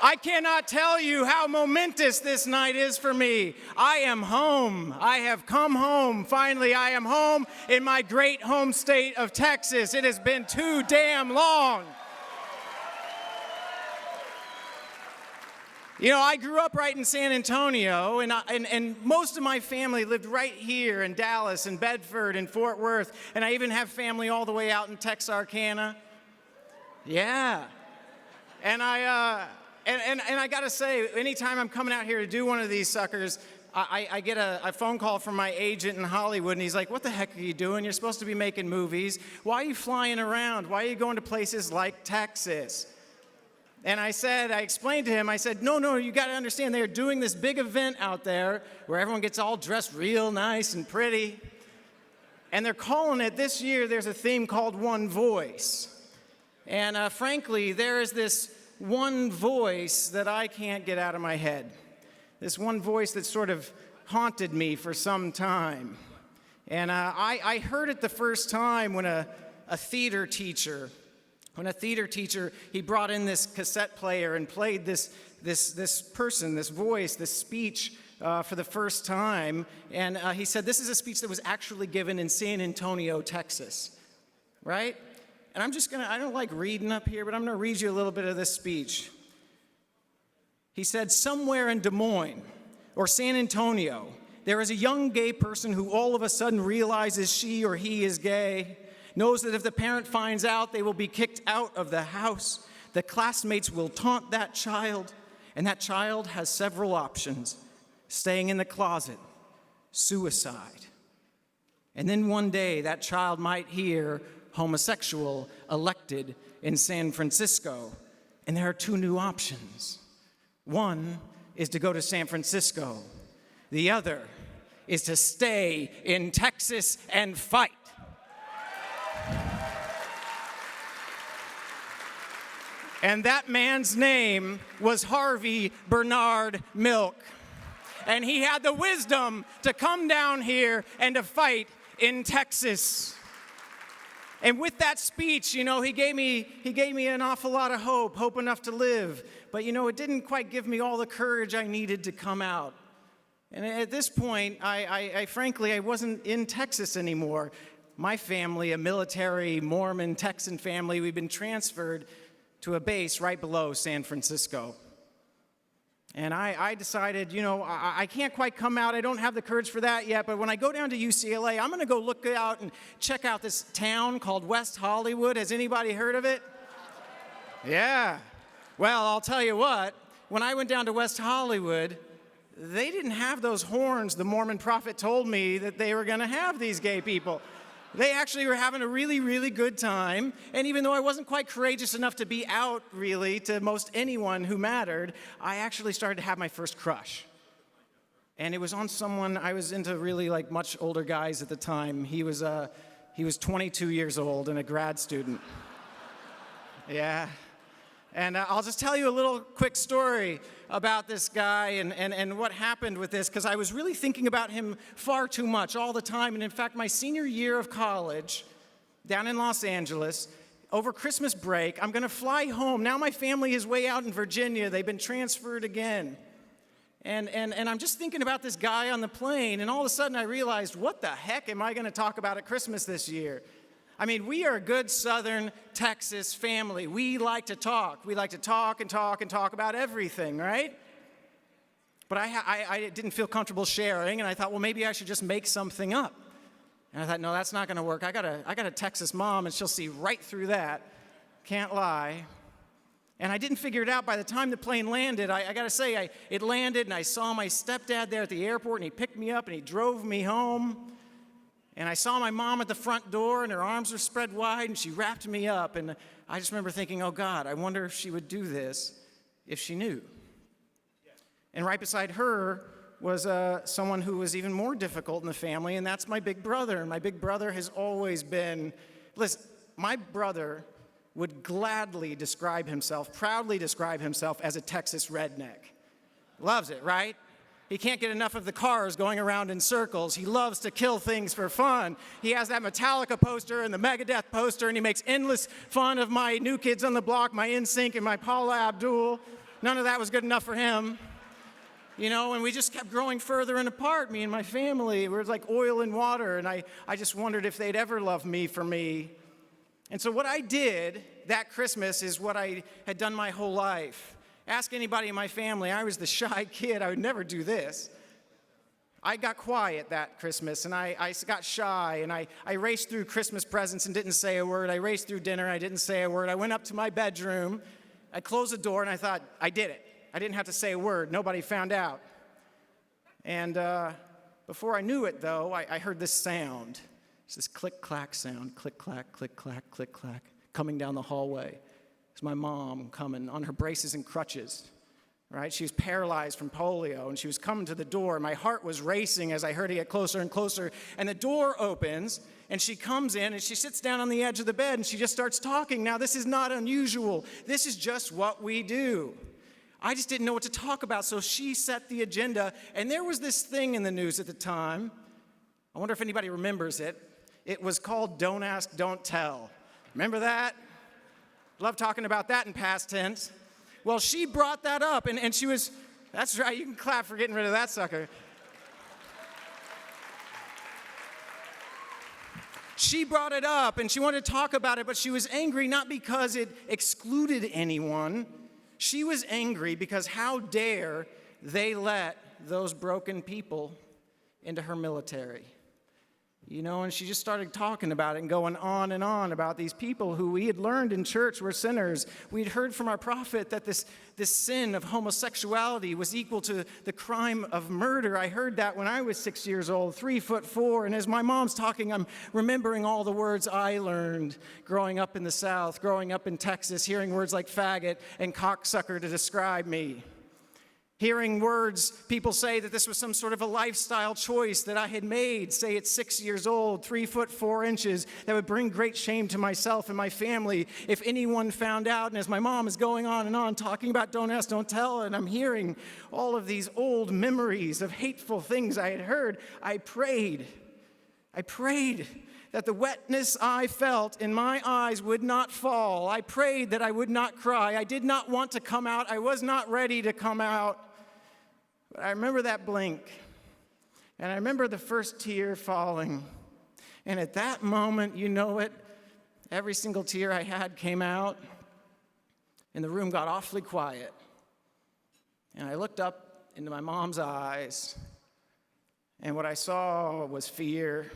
I cannot tell you how momentous this night is for me. I am home. I have come home. Finally, I am home in my great home state of Texas. It has been too damn long. You know, I grew up right in San Antonio, and most of my family lived right here in Dallas and Bedford and Fort Worth, and I even have family all the way out in Texarkana. Yeah. And I gotta say, anytime I'm coming out here to do one of these suckers, I get a phone call from my agent in Hollywood, and he's like, "What the heck are you doing? You're supposed to be making movies. Why are you flying around? Why are you going to places like Texas?" And I explained to him, I said, no, you gotta understand, they're doing this big event out there where everyone gets all dressed real nice and pretty. And they're calling it, this year, there's a theme called One Voice. And frankly, there is this one voice that I can't get out of my head. This one voice that sort of haunted me for some time. And I heard it the first time when a theater teacher, he brought in this cassette player and played this person, this voice, this speech for the first time. And he said, this is a speech that was actually given in San Antonio, Texas, right? And I don't like reading up here, but I'm gonna read you a little bit of this speech. He said, somewhere in Des Moines or San Antonio, there is a young gay person who all of a sudden realizes she or he is gay, knows that if the parent finds out, they will be kicked out of the house. The classmates will taunt that child, and that child has several options: staying in the closet, suicide. And then one day, that child might hear homosexual elected in San Francisco, and there are two new options. One is to go to San Francisco. The other is to stay in Texas and fight. And that man's name was Harvey Bernard Milk. And he had the wisdom to come down here and to fight in Texas. And with that speech, you know, he gave me an awful lot of hope enough to live. But, you know, it didn't quite give me all the courage I needed to come out. And at this point, I frankly, I wasn't in Texas anymore. My family, a military Mormon Texan family, we've been transferred to a base right below San Francisco. And I decided, you know, I can't quite come out. I don't have the courage for that yet. But when I go down to UCLA, I'm going to go look out and check out this town called West Hollywood. Has anybody heard of it? Yeah. Well, I'll tell you what. When I went down to West Hollywood, they didn't have those horns the Mormon prophet told me that they were going to have, these gay people. They actually were having a really, really good time. And even though I wasn't quite courageous enough to be out, really, to most anyone who mattered, I actually started to have my first crush. And it was on someone, I was into really, like, much older guys at the time. He was 22 years old and a grad student. Yeah. And I'll just tell you a little quick story about this guy and what happened with this, because I was really thinking about him far too much all the time. And in fact, my senior year of college, down in Los Angeles, over Christmas break, I'm gonna fly home. Now my family is way out in Virginia. They've been transferred again. And I'm just thinking about this guy on the plane, and all of a sudden I realized, what the heck am I gonna talk about at Christmas this year? I mean, we are a good Southern Texas family. We like to talk. We like to talk and talk and talk about everything, right? But I didn't feel comfortable sharing, and I thought, well, maybe I should just make something up. And I thought, no, that's not going to work. I got a Texas mom, and she'll see right through that. Can't lie. And I didn't figure it out by the time the plane landed. I got to say, it landed, and I saw my stepdad there at the airport, and he picked me up, and he drove me home. And I saw my mom at the front door, and her arms were spread wide, and she wrapped me up. And I just remember thinking, oh, God, I wonder if she would do this if she knew. And right beside her was someone who was even more difficult in the family, and that's my big brother. And my big brother has always been, listen, my brother would gladly describe himself, proudly describe himself as a Texas redneck. Loves it, right? He can't get enough of the cars going around in circles. He loves to kill things for fun. He has that Metallica poster and the Megadeth poster, and he makes endless fun of my New Kids on the Block, my NSYNC, and my Paula Abdul. None of that was good enough for him. You know, and we just kept growing further and apart, me and my family. We were like oil and water, and I just wondered if they'd ever love me for me. And so what I did that Christmas is what I had done my whole life. Ask anybody in my family, I was the shy kid. I would never do this. I got quiet that Christmas, and I got shy, and I raced through Christmas presents and didn't say a word. I raced through dinner, I didn't say a word. I went up to my bedroom, I closed the door, and I thought, I did it. I didn't have to say a word. Nobody found out. And before I knew it, though, I heard this sound. It's this click-clack sound, click-clack, click-clack, click-clack, coming down the hallway. It's my mom coming on her braces and crutches, right? She was paralyzed from polio, and she was coming to the door. My heart was racing as I heard it get closer and closer. And the door opens, and she comes in, and she sits down on the edge of the bed, and she just starts talking. Now, this is not unusual. This is just what we do. I just didn't know what to talk about, so she set the agenda. And there was this thing in the news at the time. I wonder if anybody remembers it. It was called Don't Ask, Don't Tell. Remember that? Love talking about that in past tense. Well, she brought that up, and she was, that's right, you can clap for getting rid of that sucker. She brought it up, and she wanted to talk about it, but she was angry not because it excluded anyone. She was angry because how dare they let those broken people into her military? You know, and she just started talking about it and going on and on about these people who we had learned in church were sinners. We'd heard from our prophet that this sin of homosexuality was equal to the crime of murder. I heard that when I was 6 years old, 3'4", and as my mom's talking, I'm remembering all the words I learned growing up in the South, growing up in Texas, hearing words like faggot and cocksucker to describe me. Hearing words, people say that this was some sort of a lifestyle choice that I had made, say at 6 years old, 3'4", that would bring great shame to myself and my family if anyone found out. And as my mom is going on and on talking about don't ask, don't tell, and I'm hearing all of these old memories of hateful things I had heard, I prayed that the wetness I felt in my eyes would not fall. I prayed that I would not cry. I did not want to come out. I was not ready to come out. But I remember that blink, and I remember the first tear falling. And at that moment, you know it, every single tear I had came out, and the room got awfully quiet. And I looked up into my mom's eyes, and what I saw was fear.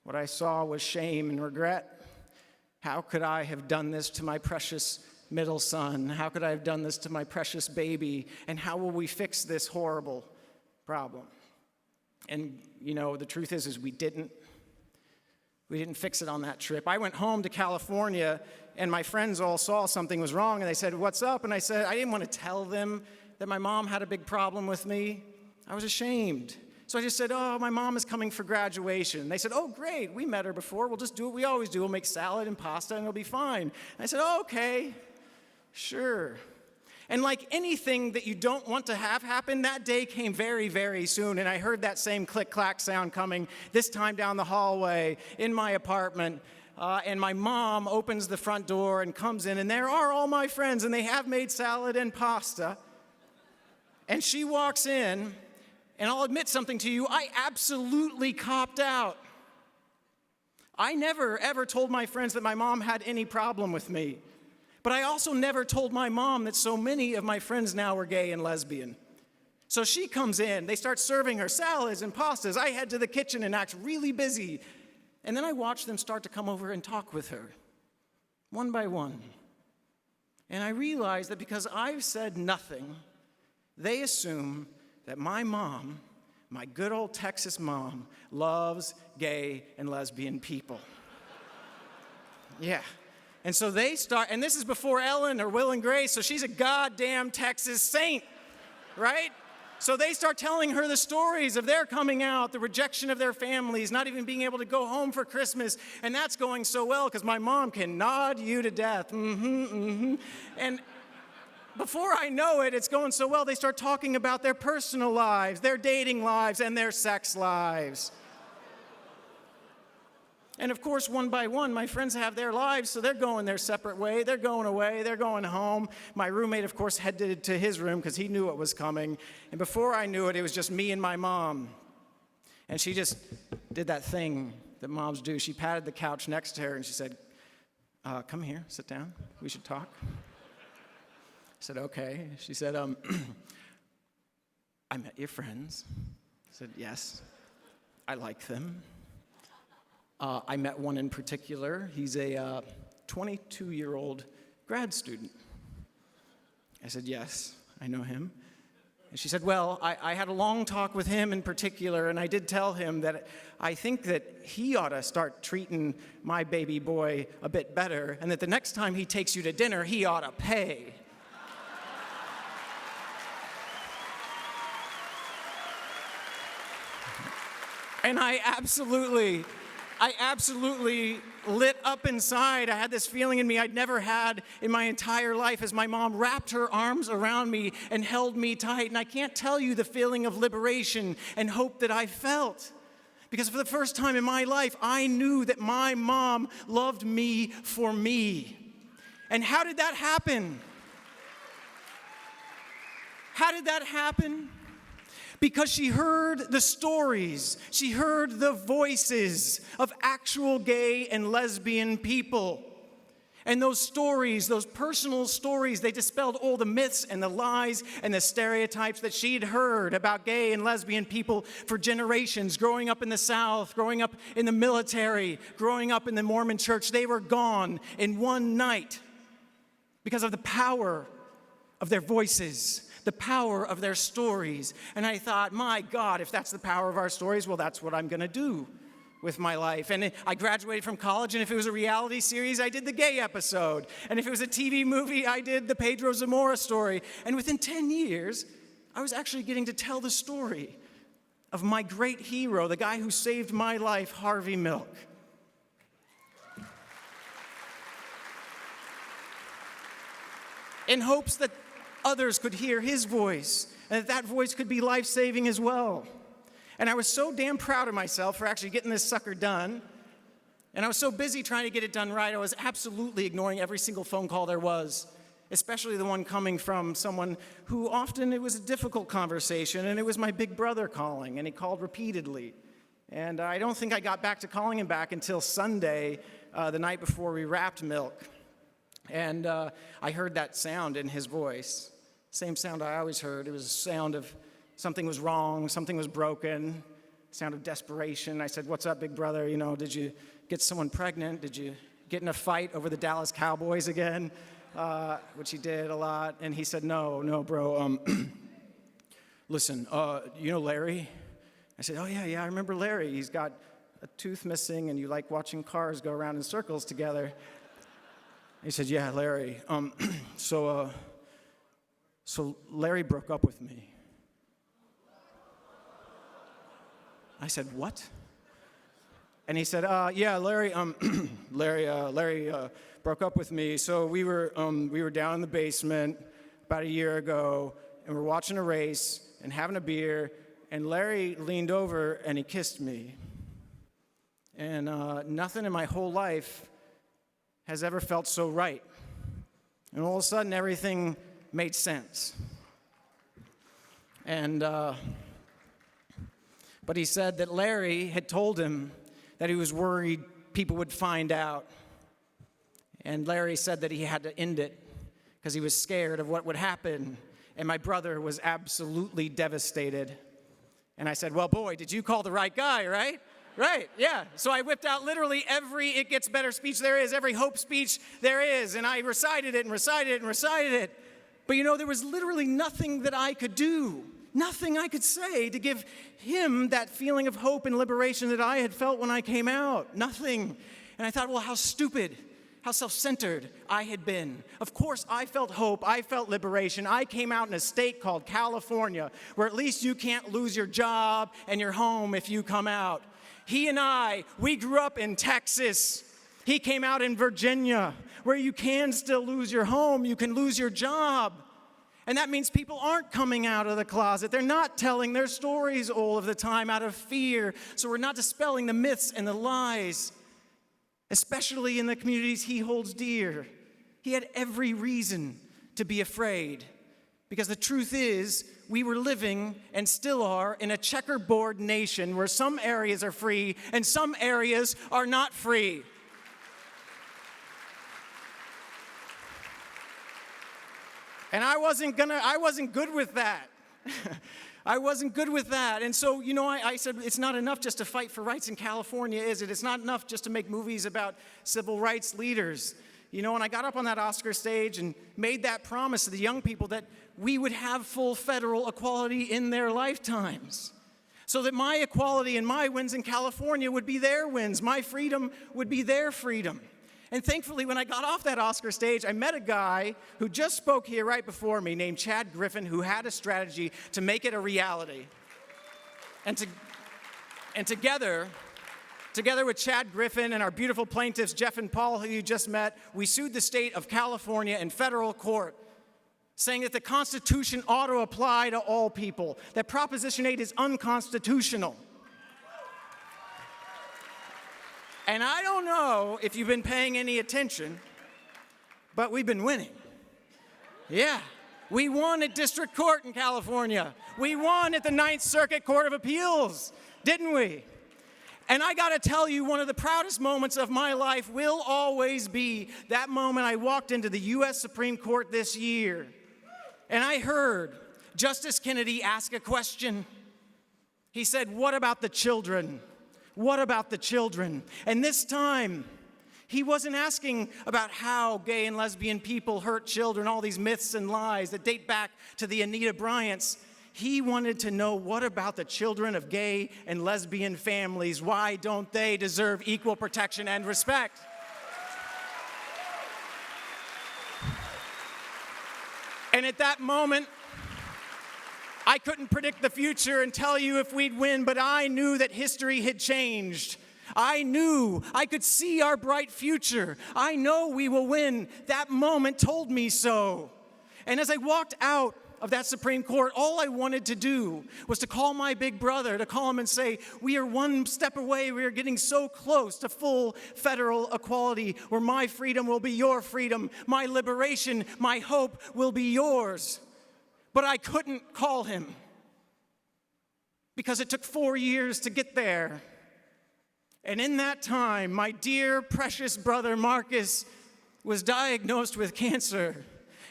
What I saw was shame and regret. How could I have done this to my precious middle son? How could I have done this to my precious baby? And how will we fix this horrible problem? And, you know, the truth is we didn't. We didn't fix it on that trip. I went home to California, and my friends all saw something was wrong, and they said, "What's up?" And I said, I didn't want to tell them that my mom had a big problem with me. I was ashamed. So I just said, "Oh, my mom is coming for graduation." They said, "Oh, great, we met her before. We'll just do what we always do. We'll make salad and pasta, and it'll be fine." And I said, "Oh, okay, sure." And like anything that you don't want to have happen, that day came very, very soon, and I heard that same click-clack sound coming, this time down the hallway in my apartment, and my mom opens the front door and comes in, and there are all my friends, and they have made salad and pasta. And she walks in, and I'll admit something to you, I absolutely copped out. I never, ever told my friends that my mom had any problem with me. But I also never told my mom that so many of my friends now were gay and lesbian. So she comes in, they start serving her salads and pastas. I head to the kitchen and act really busy. And then I watch them start to come over and talk with her, one by one. And I realize that because I've said nothing, they assume that my mom, my good old Texas mom, loves gay and lesbian people. Yeah. And so they start, and this is before Ellen or Will and Grace, so she's a goddamn Texas saint, right? So they start telling her the stories of their coming out, the rejection of their families, not even being able to go home for Christmas, and that's going so well because my mom can nod you to death. And before I know it, it's going so well, they start talking about their personal lives, their dating lives, and their sex lives. And of course, one by one, my friends have their lives, so they're going their separate way. They're going away. They're going home. My roommate, of course, headed to his room because he knew what was coming. And before I knew it, it was just me and my mom. And she just did that thing that moms do. She patted the couch next to her, and she said, come here, sit down. We should talk. I said, okay. She said, I met your friends. I said, yes, I like them. I met one in particular. He's a 22-year-old grad student. I said, yes, I know him. And she said, well, I had a long talk with him in particular, and I did tell him that I think that he ought to start treating my baby boy a bit better, and that the next time he takes you to dinner, he ought to pay. And I absolutely lit up inside. I had this feeling in me I'd never had in my entire life as my mom wrapped her arms around me and held me tight. And I can't tell you the feeling of liberation and hope that I felt. Because for the first time in my life, I knew that my mom loved me for me. And how did that happen? How did that happen? Because she heard the stories, she heard the voices of actual gay and lesbian people. And those stories, those personal stories, they dispelled all the myths and the lies and the stereotypes that she'd heard about gay and lesbian people for generations, growing up in the South, growing up in the military, growing up in the Mormon church. They were gone in one night because of the power of their voices, the power of their stories. And I thought, my God, if that's the power of our stories, well, that's what I'm going to do with my life. And I graduated from college, and if it was a reality series, I did the gay episode. And if it was a TV movie, I did the Pedro Zamora story. And within 10 years, I was actually getting to tell the story of my great hero, the guy who saved my life, Harvey Milk. In hopes that others could hear his voice, and that voice could be life-saving as well. And I was so damn proud of myself for actually getting this sucker done. And I was so busy trying to get it done right, I was absolutely ignoring every single phone call there was, especially the one coming from someone who often it was a difficult conversation, and it was my big brother calling, and he called repeatedly. And I don't think I got back to calling him back until Sunday, the night before we wrapped Milk. And I heard that sound in his voice. Same sound I always heard. It was a sound of something was wrong, something was broken, sound of desperation. I said, what's up, big brother? You know, did you get someone pregnant? Did you get in a fight over the Dallas Cowboys again? Which he did a lot. And he said, no, bro. Listen, you know Larry? I said, oh, yeah, I remember Larry. He's got a tooth missing, and you like watching cars go around in circles together. He said, yeah, Larry. So Larry broke up with me. I said, what? And he said, yeah, Larry broke up with me. So we were down in the basement about a year ago, and we're watching a race and having a beer, and Larry leaned over and he kissed me. And nothing in my whole life has ever felt so right. And all of a sudden, everything made sense. And, but he said that Larry had told him that he was worried people would find out. And Larry said that he had to end it because he was scared of what would happen. And my brother was absolutely devastated. And I said, well, boy, did you call the right guy, right? Right, yeah. So I whipped out literally every It Gets Better speech there is, every hope speech there is, and I recited it. But you know, there was literally nothing that I could do, nothing I could say to give him that feeling of hope and liberation that I had felt when I came out. Nothing. And I thought, well, how stupid, how self-centered I had been. Of course, I felt hope, I felt liberation. I came out in a state called California, where at least you can't lose your job and your home if you come out. He and we grew up in Texas. He came out in Virginia, where you can still lose your home, you can lose your job. And that means people aren't coming out of the closet. They're not telling their stories all of the time out of fear. So we're not dispelling the myths and the lies. especially in the communities he holds dear. He had every reason to be afraid, because the truth is, we were living, and still are, in a checkerboard nation where some areas are free and some areas are not free. And I wasn't good with that. I wasn't good with that. And so, I said, it's not enough just to fight for rights in California, is it? It's not enough just to make movies about civil rights leaders. And I got up on that Oscar stage and made that promise to the young people that we would have full federal equality in their lifetimes. So that my equality and my wins in California would be their wins. My freedom would be their freedom. And thankfully, when I got off that Oscar stage, I met a guy who just spoke here right before me named Chad Griffin, who had a strategy to make it a reality. And together with Chad Griffin and our beautiful plaintiffs, Jeff and Paul, who you just met, we sued the state of California in federal court, saying that the Constitution ought to apply to all people, that Proposition 8 is unconstitutional. And I don't know if you've been paying any attention, but we've been winning. Yeah, we won at district court in California. We won at the Ninth Circuit Court of Appeals, didn't we? And I gotta tell you, one of the proudest moments of my life will always be that moment I walked into the U.S. Supreme Court this year, and I heard Justice Kennedy ask a question. He said, "What about the children? What about the children?" And this time, he wasn't asking about how gay and lesbian people hurt children, all these myths and lies that date back to the Anita Bryants. He wanted to know, what about the children of gay and lesbian families? Why don't they deserve equal protection and respect? And at that moment, I couldn't predict the future and tell you if we'd win, but I knew that history had changed. I knew. I could see our bright future. I know we will win. That moment told me so. And as I walked out of that Supreme Court, all I wanted to do was to call my big brother, to call him and say, we are one step away. We are getting so close to full federal equality, where my freedom will be your freedom. My liberation, my hope will be yours. But I couldn't call him because it took 4 years to get there. And in that time, my dear, precious brother Marcus was diagnosed with cancer,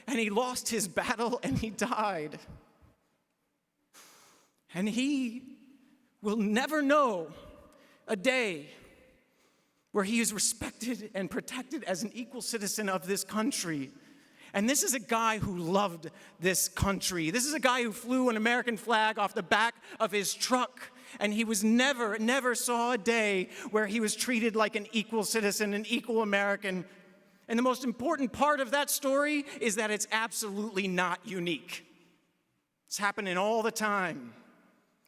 and he lost his battle and he died. And he will never know a day where he is respected and protected as an equal citizen of this country. And this is a guy who loved this country. This is a guy who flew an American flag off the back of his truck. And he was never saw a day where he was treated like an equal citizen, an equal American. And the most important part of that story is that it's absolutely not unique. It's happening all the time.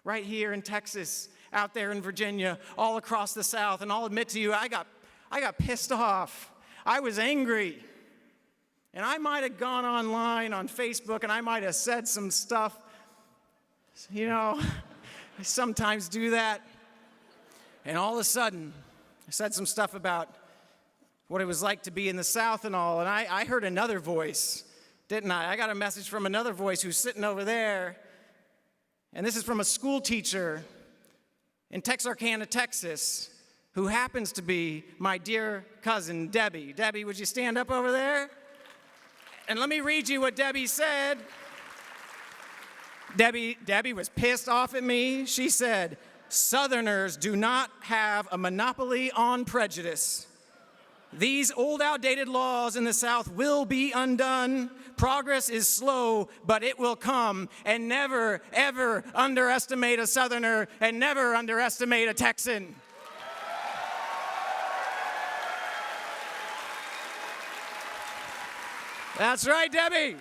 Right here in Texas, out there in Virginia, all across the South. And I'll admit to you, I got pissed off. I was angry. And I might have gone online on Facebook and I might have said some stuff. I sometimes do that. And all of a sudden, I said some stuff about what it was like to be in the South and all. And I heard another voice, didn't I? I got a message from another voice who's sitting over there. And this is from a school teacher in Texarkana, Texas, who happens to be my dear cousin, Debbie. Debbie, would you stand up over there? And let me read you what Debbie said. Debbie was pissed off at me. She said, "Southerners do not have a monopoly on prejudice. These old, outdated laws in the South will be undone. Progress is slow, but it will come. And never, ever underestimate a Southerner, and never underestimate a Texan." That's right, Debbie.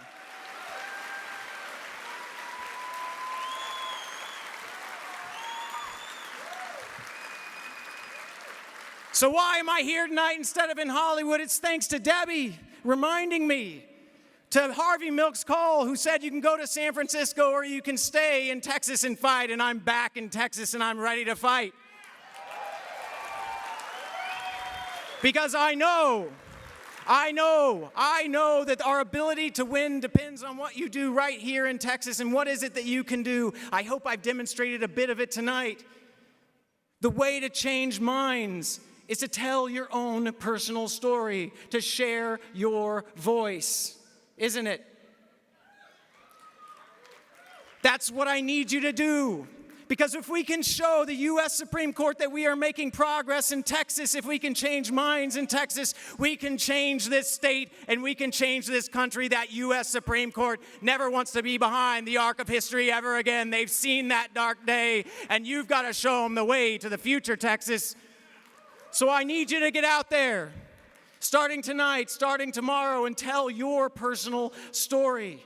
So why am I here tonight instead of in Hollywood? It's thanks to Debbie reminding me, to Harvey Milk's call, who said you can go to San Francisco or you can stay in Texas and fight, and I'm back in Texas and I'm ready to fight. Because I know that our ability to win depends on what you do right here in Texas. And what is it that you can do? I hope I've demonstrated a bit of it tonight. The way to change minds is to tell your own personal story, to share your voice, isn't it? That's what I need you to do. Because if we can show the U.S. Supreme Court that we are making progress in Texas, if we can change minds in Texas, we can change this state and we can change this country. That U.S. Supreme Court never wants to be behind the arc of history ever again. They've seen that dark day, and you've got to show them the way to the future, Texas. So I need you to get out there, starting tonight, starting tomorrow, and tell your personal story.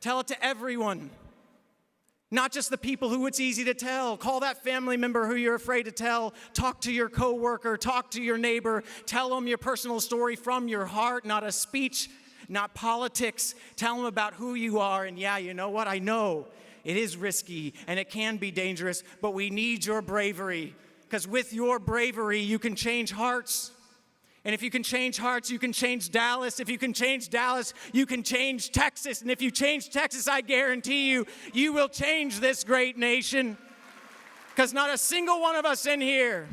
Tell it to everyone. Not just the people who it's easy to tell. Call that family member who you're afraid to tell. Talk to your coworker. Talk to your neighbor. Tell them your personal story from your heart, not a speech, not politics. Tell them about who you are. And yeah, you know what? I know it is risky and it can be dangerous, but we need your bravery. Because with your bravery, you can change hearts. And if you can change hearts, you can change Dallas. If you can change Dallas, you can change Texas. And if you change Texas, I guarantee you, you will change this great nation. Because not a single one of us in here,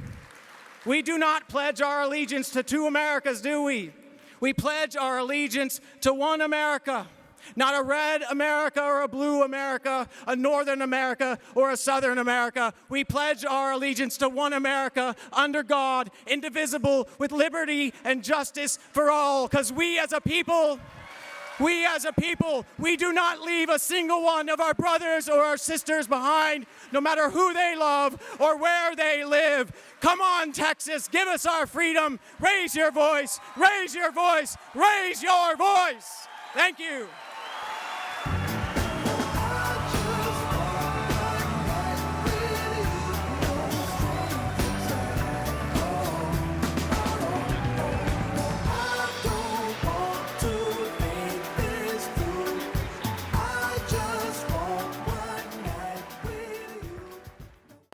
we do not pledge our allegiance to two Americas, do we? We pledge our allegiance to one America. Not a red America or a blue America, a northern America or a southern America. We pledge our allegiance to one America under God, indivisible, with liberty and justice for all. Because we as a people, we do not leave a single one of our brothers or our sisters behind, no matter who they love or where they live. Come on, Texas, give us our freedom. Raise your voice, raise your voice, raise your voice. Thank you.